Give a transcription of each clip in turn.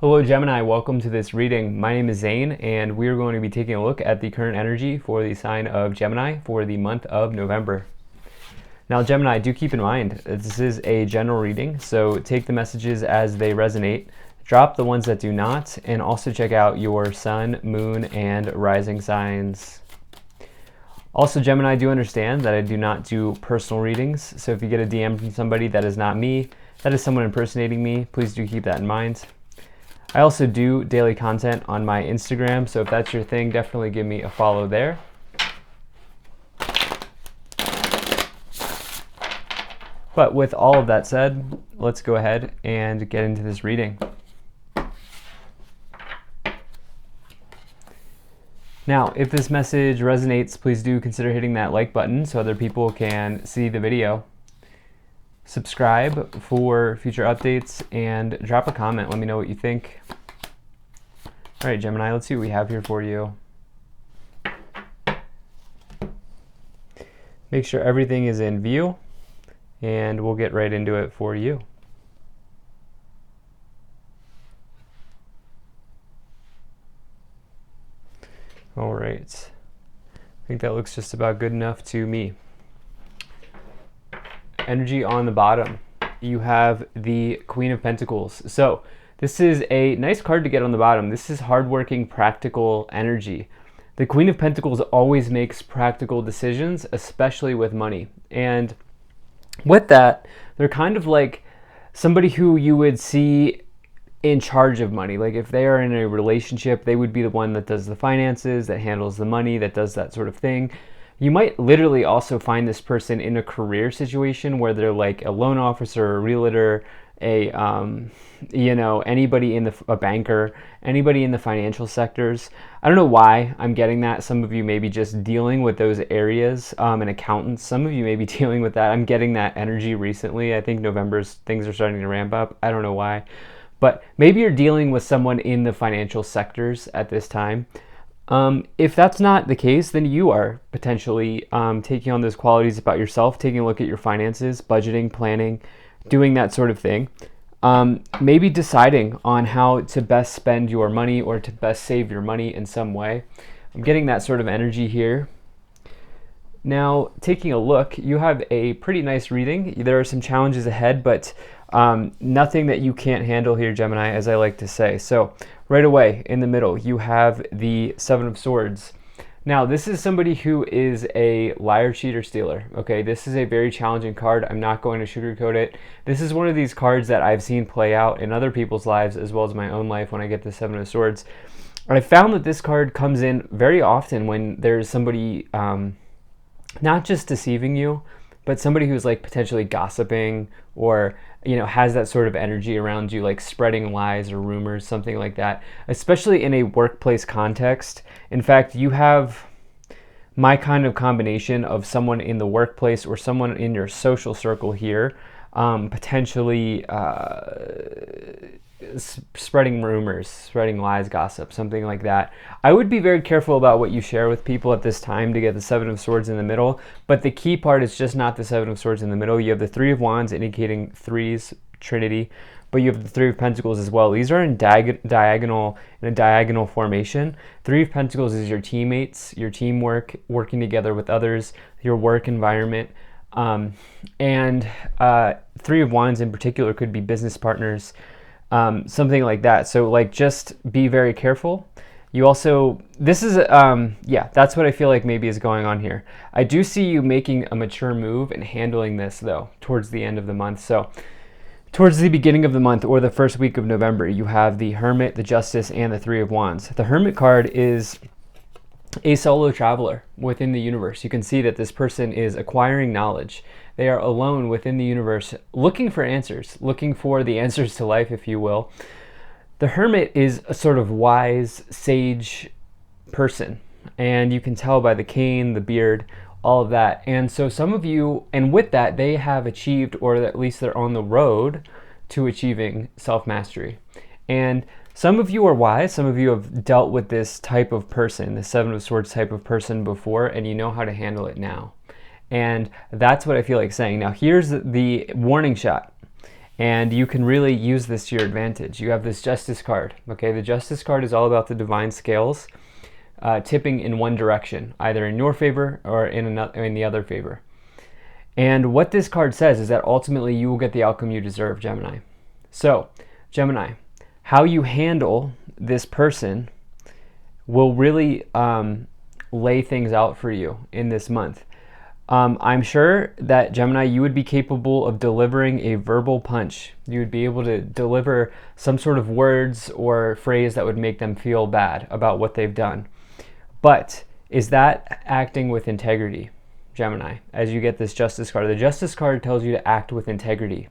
Hello Gemini, welcome to this reading. My name is Zane and we are going to be taking a look at the current energy for the sign of Gemini for the month of November. Now Gemini, do keep in mind, this is a general reading, so take the messages as they resonate, drop the ones that do not, and also check out your sun, moon, and rising signs. Also Gemini, do understand that I do not do personal readings, so if you get a DM from somebody that is not me, that is someone impersonating me, please do keep that in mind. I also do daily content on my Instagram, so if that's your thing, definitely give me a follow there. But with all of that said, let's go ahead and get into this reading. Now, if this message resonates, please do consider hitting that like button so other people can see the video. Subscribe for future updates and drop a comment. Let me know what you think. All right, Gemini, let's see what we have here for you. Make sure everything is in view and we'll get right into it for you. All right. I think that looks just about good enough to me. Energy on the bottom, you have the Queen of Pentacles. So this is a nice card to get on the bottom. This is hardworking, practical energy. The Queen of Pentacles always makes practical decisions, especially with money. And with that, they're kind of like somebody who you would see in charge of money. Like if they are in a relationship, they would be the one that does the finances, that handles the money, that does that sort of thing. You might literally also find this person in a career situation where they're like a loan officer, a realtor, anybody in a banker, anybody in the financial sectors. I don't know why I'm getting that. Some of you may be just dealing with those areas, and accountants. Some of you may be dealing with that. I'm getting that energy recently. I think November's things are starting to ramp up. I don't know why, but maybe you're dealing with someone in the financial sectors at this time. If that's not the case, then you are potentially taking on those qualities about yourself, taking a look at your finances, budgeting, planning, doing that sort of thing. Maybe deciding on how to best spend your money or to best save your money in some way. I'm getting that sort of energy here. Now, taking a look, you have a pretty nice reading. There are some challenges ahead, but nothing that you can't handle here, Gemini, as I like to say. So right away in the middle, you have the Seven of Swords. Now, this is somebody who is a liar, cheater, stealer. Okay, this is a very challenging card. I'm not going to sugarcoat it. This is one of these cards that I've seen play out in other people's lives as well as my own life when I get the Seven of Swords. I found that this card comes in very often when there's somebody not just deceiving you, but somebody who's like potentially gossiping or has that sort of energy around you, like spreading lies or rumors, something like that, especially in a workplace context. In fact, you have my kind of combination of someone in the workplace or someone in your social circle here, potentially spreading rumors, spreading lies, gossip, something like that. I would be very careful about what you share with people at this time to get the Seven of Swords in the middle, but the key part is just not the Seven of Swords in the middle. You have the Three of Wands indicating threes, Trinity, but you have the Three of Pentacles as well. These are in diagonal formation. Three of Pentacles is your teammates, your teamwork, working together with others, your work environment, and Three of Wands in particular could be business partners, something like that. So like just be very careful. You also, this is, that's what I feel like maybe is going on here. I do see you making a mature move and handling this though towards the end of the month. So towards the beginning of the month or the first week of November, you have the Hermit, the Justice, and the Three of Wands. The Hermit card is a solo traveler within the universe. You can see that this person is acquiring knowledge. They are alone within the universe, looking for answers, looking for the answers to life, if you will. The Hermit is a sort of wise, sage person, and you can tell by the cane, the beard, all of that. And so some of you, and with that, they have achieved, or at least they're on the road to achieving self-mastery. And some of you are wise, some of you have dealt with this type of person, the Seven of Swords type of person before, and you know how to handle it now. And that's what I feel like saying. Now here's the warning shot. And you can really use this to your advantage. You have this Justice card. Okay, the Justice card is all about the divine scales tipping in one direction, either in your favor or in the other favor. And what this card says is that ultimately you will get the outcome you deserve, Gemini. So, Gemini, how you handle this person will really lay things out for you in this month. I'm sure that, Gemini, you would be capable of delivering a verbal punch. You would be able to deliver some sort of words or phrase that would make them feel bad about what they've done. But is that acting with integrity, Gemini, as you get this Justice card? The Justice card tells you to act with integrity.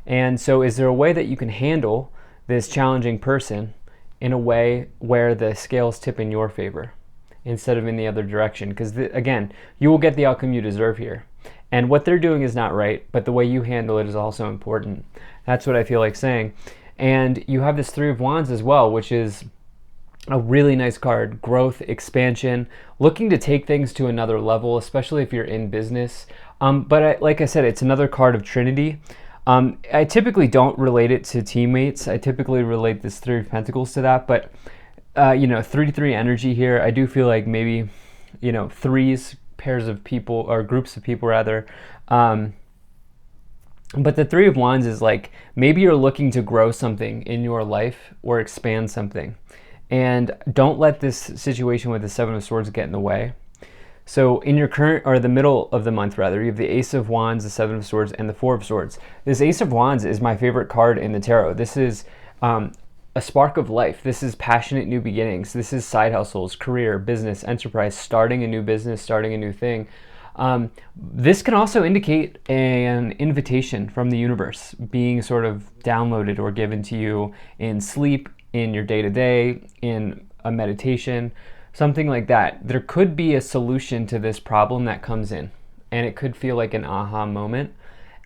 And so is there a way that you can handle this challenging person in a way where the scales tip in your favor instead of in the other direction? Because again, you will get the outcome you deserve here. And what they're doing is not right, but the way you handle it is also important. That's what I feel like saying. And you have this Three of Wands as well, which is a really nice card. Growth, expansion, looking to take things to another level, especially if you're in business. But like I said, it's another card of Trinity. I typically don't relate it to teammates. I typically relate this Three of Pentacles to that. But, 3-3 energy here. I do feel like maybe, threes, pairs of people, or groups of people rather. But the Three of Wands is like, maybe you're looking to grow something in your life or expand something. And don't let this situation with the Seven of Swords get in the way. So in your current, or the middle of the month rather, you have the Ace of Wands, the Seven of Swords, and the Four of Swords. This Ace of Wands is my favorite card in the tarot. This is a spark of life. This is passionate new beginnings. This is side hustles, career, business, enterprise, starting a new business, starting a new thing. This can also indicate an invitation from the universe being sort of downloaded or given to you in sleep, in your day-to-day, in a meditation, something like that. There could be a solution to this problem that comes in, and it could feel like an aha moment,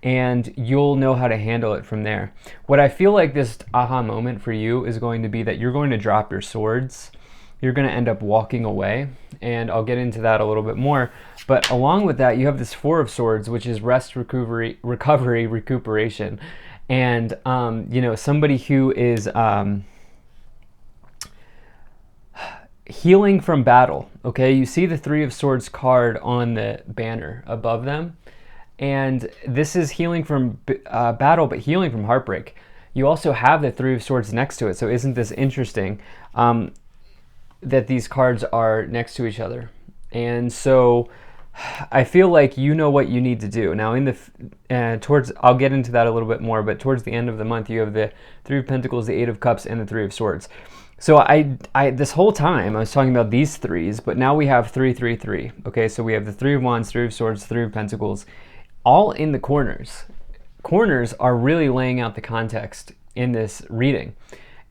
and you'll know how to handle it from there. What I feel like this aha moment for you is going to be that you're going to drop your swords. You're going to end up walking away, and I'll get into that a little bit more. But along with that, you have this Four of Swords, which is rest, recovery, recuperation. And, somebody who is healing from battle, okay? You see the Three of Swords card on the banner above them. And this is healing from battle, but healing from heartbreak. You also have the Three of Swords next to it. So isn't this interesting that these cards are next to each other? And so I feel like you know what you need to do. Now I'll get into that a little bit more, but towards the end of the month, you have the Three of Pentacles, the Eight of Cups, and the Three of Swords. So I this whole time I was talking about these threes, but now we have 3-3-3. Okay, so we have the Three of Wands, Three of Swords, Three of Pentacles, all in the corners. Corners are really laying out the context in this reading.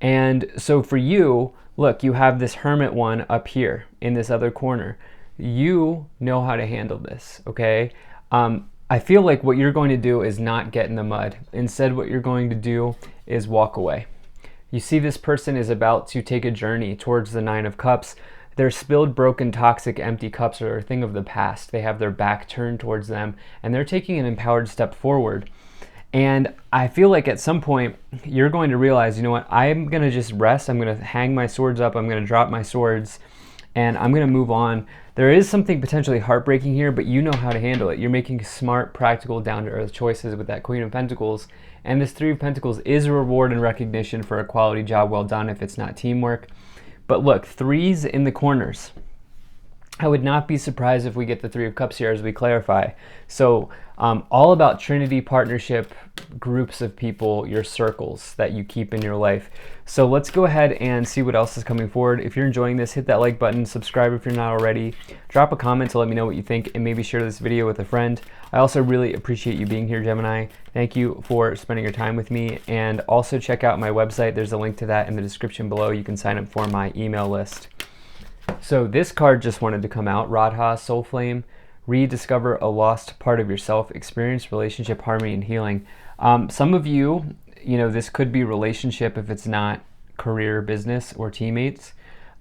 And so for you, look, you have this Hermit one up here in this other corner. You know how to handle this, okay? I feel like what you're going to do is not get in the mud. Instead, what you're going to do is walk away. You see this person is about to take a journey towards the Nine of Cups. Their spilled, broken, toxic, empty cups are a thing of the past. They have their back turned towards them, and they're taking an empowered step forward. And I feel like at some point, you're going to realize, you know what, I'm going to just rest. I'm going to hang my swords up. I'm going to drop my swords, and I'm going to move on. There is something potentially heartbreaking here, but you know how to handle it. You're making smart, practical, down-to-earth choices with that Queen of Pentacles. And this Three of Pentacles is a reward and recognition for a quality job well done if it's not teamwork. But look, threes in the corners. I would not be surprised if we get the Three of Cups here as we clarify. So all about Trinity, partnership, groups of people, your circles that you keep in your life. So let's go ahead and see what else is coming forward. If you're enjoying this, hit that like button, subscribe if you're not already, drop a comment to let me know what you think, and maybe share this video with a friend. I also really appreciate you being here, Gemini. Thank you for spending your time with me, and also check out my website. There's a link to that in the description below. You can sign up for my email list. So this card just wanted to come out, Radha, Soul Flame, rediscover a lost part of yourself, experience relationship harmony and healing. Some of you, this could be relationship if it's not career, business, or teammates,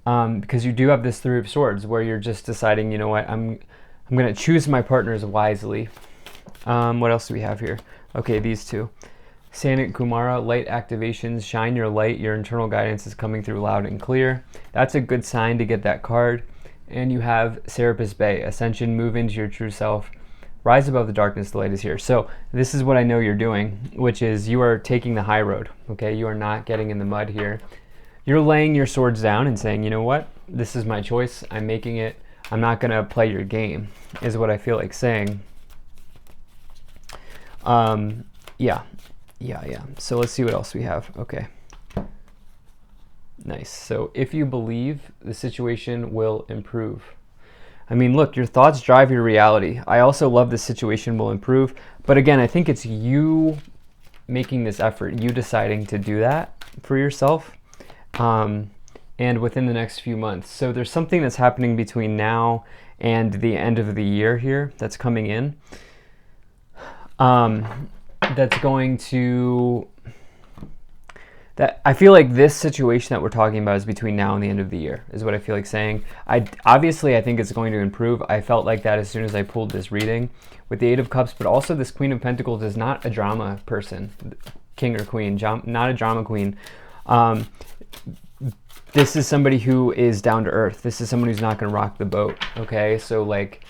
because you do have this Three of Swords where you're just deciding, you know what, I'm going to choose my partners wisely. What else do we have here? Okay, these two. Sanat Kumara, light activations, shine your light. Your internal guidance is coming through loud and clear. That's a good sign to get that card. And you have Serapis Bay, ascension, move into your true self. Rise above the darkness, the light is here. So this is what I know you're doing, which is you are taking the high road, okay? You are not getting in the mud here. You're laying your swords down and saying, you know what? This is my choice. I'm making it. I'm not going to play your game, is what I feel like saying. Yeah. So let's see what else we have. Okay. Nice. So if you believe, the situation will improve. I mean, look, your thoughts drive your reality. I also love the situation will improve. But again, I think it's you making this effort, you deciding to do that for yourself, and within the next few months. So there's something that's happening between now and the end of the year here that's coming in. That's going to... that I feel like this situation that we're talking about is between now and the end of the year, is what I feel like saying. I think it's going to improve. I felt like that as soon as I pulled this reading with the Eight of Cups, but also this Queen of Pentacles is not a drama person, king or queen, not a drama queen. This is somebody who is down to earth. This is someone who's not going to rock the boat, okay? So like,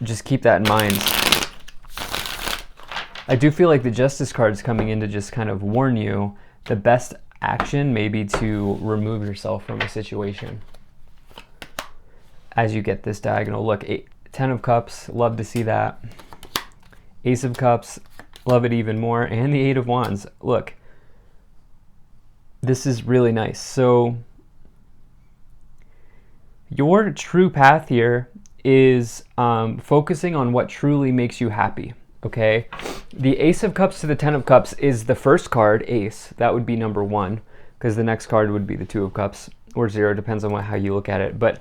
just keep that in mind. I do feel like the Justice card is coming in to just kind of warn you the best action may be to remove yourself from a situation. As you get this diagonal, look, 10 of Cups, love to see that. Ace of Cups, love it even more. And the Eight of Wands, look, this is really nice. So your true path here is focusing on what truly makes you happy, okay? The Ace of Cups to the 10 of Cups is the first card, Ace. That would be number 1, because the next card would be the 2 of Cups, or 0, depends on how you look at it. But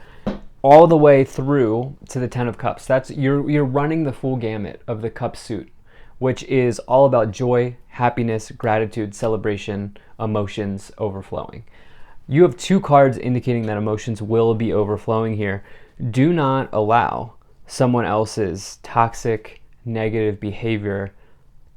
all the way through to the 10 of Cups, that's you're running the full gamut of the cup suit, which is all about joy, happiness, gratitude, celebration, emotions overflowing. You have 2 cards indicating that emotions will be overflowing here. Do not allow someone else's toxic, negative behavior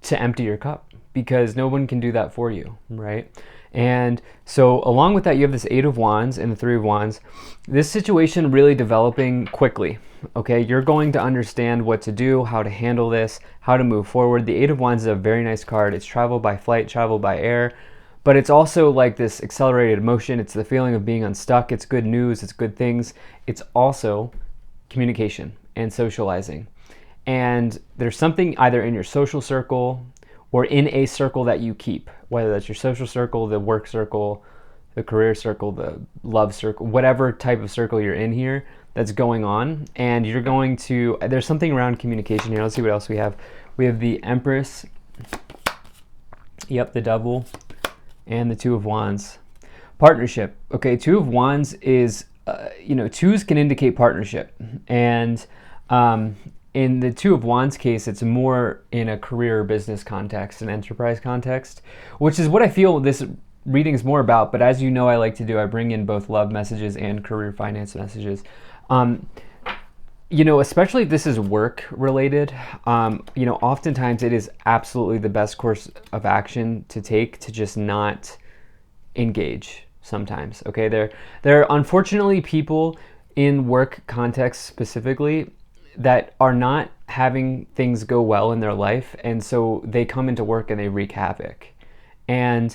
to empty your cup, because no one can do that for you, right? And so along with that, you have this Eight of Wands and the Three of Wands. This situation really developing quickly, okay? You're going to understand what to do, how to handle this, how to move forward. The Eight of Wands is a very nice card. It's travel by flight, travel by air, but it's also like this accelerated emotion. It's the feeling of being unstuck. It's good news. It's good things. It's also communication and socializing. And there's something either in your social circle or in a circle that you keep, whether that's your social circle, the work circle, the career circle, the love circle, whatever type of circle you're in here that's going on. And you're going to, there's something around communication here. Let's see what else we have. We have the Empress, yep, the Devil, and the Two of Wands. Partnership, okay, Two of Wands is, twos can indicate partnership. And in the Two of Wands case, it's more in a career or business context, an enterprise context, which is what I feel this reading is more about. But as you know, I like to do, I bring in both love messages and career finance messages. Especially if this is work related, oftentimes it is absolutely the best course of action to take to just not engage sometimes, okay? There are unfortunately people in work context specifically that are not having things go well in their life, and so they come into work and they wreak havoc. And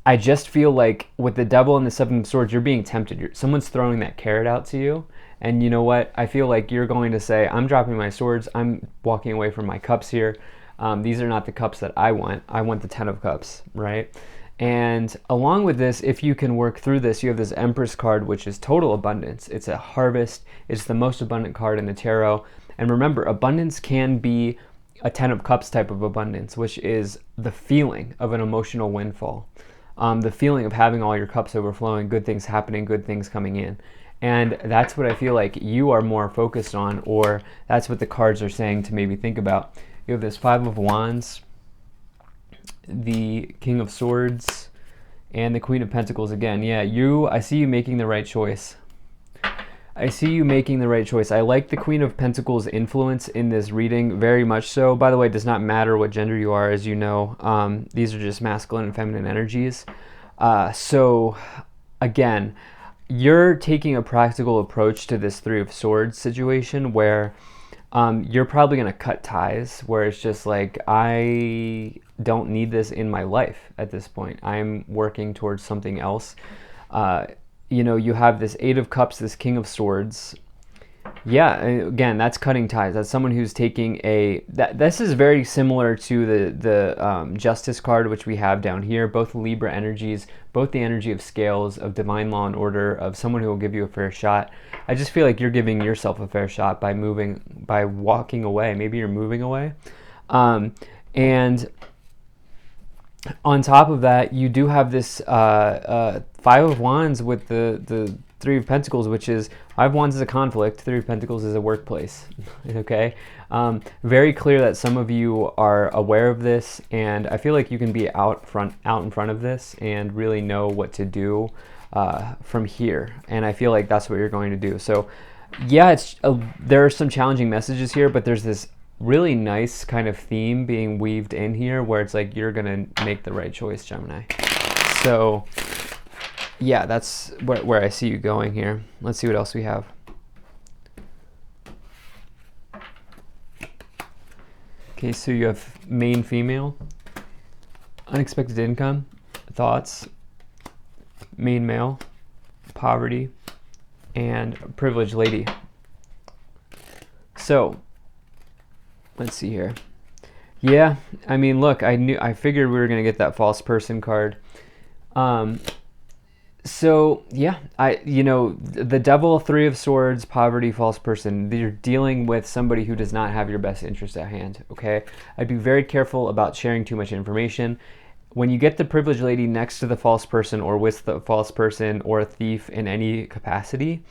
I just feel like with the Devil and the Seven of Swords, you're being tempted. Someone's throwing that carrot out to you, and you know what? I feel like you're going to say, I'm dropping my swords, I'm walking away from my cups here. These are not the cups that I want. I want the 10 of Cups, right? And along with this, if you can work through this, you have this Empress card, which is total abundance. It's a harvest. It's the most abundant card in the tarot. And remember, abundance can be a 10 of Cups type of abundance, which is the feeling of an emotional windfall. The feeling of having all your cups overflowing, good things happening, good things coming in. And that's what I feel like you are more focused on, or that's what the cards are saying to maybe think about. You have this Five of Wands, the King of Swords, and the Queen of Pentacles again. Yeah, I see you making the right choice. I see you making the right choice. I like the Queen of Pentacles influence in this reading very much so. By the way, it does not matter what gender you are, as you know. These are just masculine and feminine energies. So, again, you're taking a practical approach to this Three of Swords situation where you're probably going to cut ties, where it's just like, I don't need this in my life at this point. I'm working towards something else. You know, you have this Eight of Cups, this King of Swords. Yeah, again, that's cutting ties. That's someone who's taking this is very similar to the Justice card, which we have down here. Both Libra energies, both the energy of scales, of divine law and order, of someone who will give you a fair shot. I just feel like you're giving yourself a fair shot by walking away. Maybe you're moving away. And on top of that, you do have this Five of Wands with the Three of Pentacles, which is Five of Wands is a conflict, Three of Pentacles is a workplace. Okay, very clear that some of you are aware of this, and I feel like you can be out in front of this and really know what to do from here. And I feel like that's what you're going to do. So, yeah, there are some challenging messages here, but there's this really nice kind of theme being weaved in here where it's like you're gonna make the right choice, Gemini. So yeah, that's where I see you going here. Let's see what else we have. Okay, so you have main female, unexpected income, thoughts, main male, poverty, and privileged lady. So let's see here. Yeah, I mean, look, I figured we were gonna get that false person card. So yeah, the Devil, Three of Swords, poverty, false person. You're dealing with somebody who does not have your best interest at hand. Okay, I'd be very careful about sharing too much information. When you get the privileged lady next to the false person, or with the false person, or a thief in any capacity,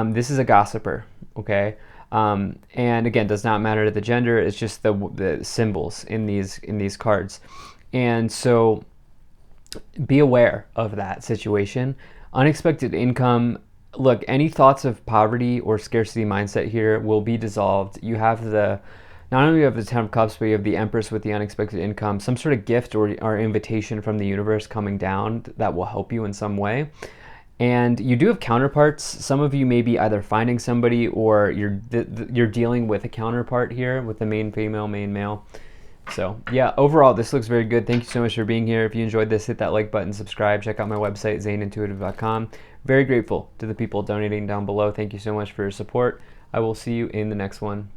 this is a gossiper. Okay. And again, does not matter to the gender. It's just the symbols in these cards. And so be aware of that situation. Unexpected income. Look, any thoughts of poverty or scarcity mindset here will be dissolved. You have not only you have the Ten of Cups, but you have the Empress with the unexpected income, some sort of gift or invitation from the universe coming down that will help you in some way. And you do have counterparts. Some of you may be either finding somebody, or you're dealing with a counterpart here with the main female, main male. So yeah, overall, this looks very good. Thank you so much for being here. If you enjoyed this, hit that like button, subscribe, check out my website, zanintuitive.com. Very grateful to the people donating down below. Thank you so much for your support. I will see you in the next one.